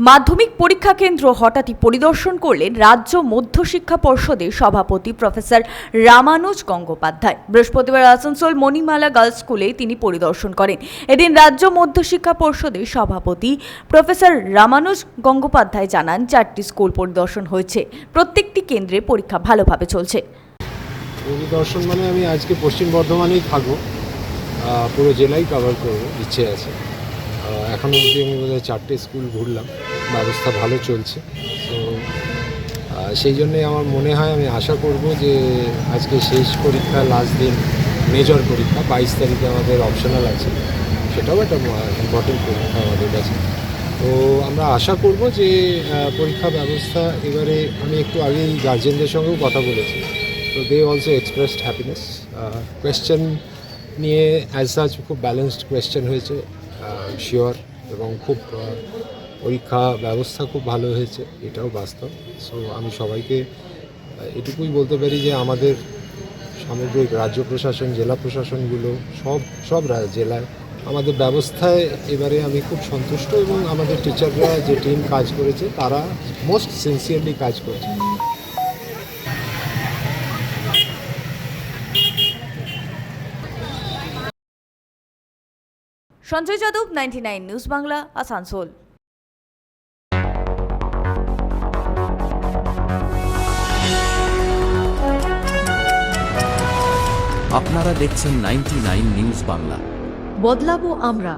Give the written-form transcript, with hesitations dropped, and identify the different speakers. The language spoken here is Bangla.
Speaker 1: মাধ্যমিক পরীক্ষা কেন্দ্র হঠাৎই পরিদর্শন করলেন রাজ্য মধ্যশিক্ষা পর্ষদের সভাপতি প্রফেসর রামানুজ গঙ্গোপাধ্যায়। বৃহস্পতিবার আসানসোল মণিমালা গার্লস স্কুলে তিনি পরিদর্শন করেন। এদিন রাজ্য মধ্যশিক্ষা পর্ষদের সভাপতি প্রফেসর রামানুজ গঙ্গোপাধ্যায় জানান, 4টি স্কুল পরিদর্শন হয়েছে, প্রত্যেকটি কেন্দ্রে পরীক্ষা ভালোভাবে চলছে।
Speaker 2: পরিদর্শন মানে আমি আজকে পশ্চিম বর্ধমানেই থাকবো, পুরো জেলাই কভার করবো ইচ্ছে আছে। এখনও অবধি আমি বোধহয় 4টে স্কুল ঘুরলাম, ব্যবস্থা ভালো চলছে। তো সেই জন্যে আমার মনে হয়, আমি আশা করব যে আজকে শেষ পরীক্ষা, লাস্ট দিন মেজর পরীক্ষা 22 তারিখে আমাদের অপশনাল আছে, সেটাও একটা ইম্পর্টেন্ট পরীক্ষা আমাদের কাছে। তো আমরা আশা করব যে পরীক্ষা ব্যবস্থা এবারে, আমি একটু আগেই গার্জেনদের সঙ্গেও কথা বলেছি, তো they also expressed happiness. Question নিয়ে অ্যাজ সাচ খুব ব্যালেন্সড কোয়েশ্চেন হয়েছে, শিওর, এবং খুব পরীক্ষা ব্যবস্থা খুব ভালো হয়েছে, এটাও বাস্তব। সো আমি সবাইকে এটুকুই বলতে পারি যে আমাদের সামগ্রিক রাজ্য প্রশাসন, জেলা প্রশাসনগুলো, সব জেলায় আমাদের ব্যবস্থায় এবারে আমি খুব সন্তুষ্ট, এবং আমাদের টিচাররা যে টিম কাজ করেছে তারা মোস্ট সিনসিয়ারলি কাজ করেছে।
Speaker 1: সঞ্জয় যাদব, 99 নিউজ বাংলা, আসানসোল।
Speaker 3: আপনারা দেখছেন 99 নিউজ বাংলা।
Speaker 4: বদলাবো আমরা।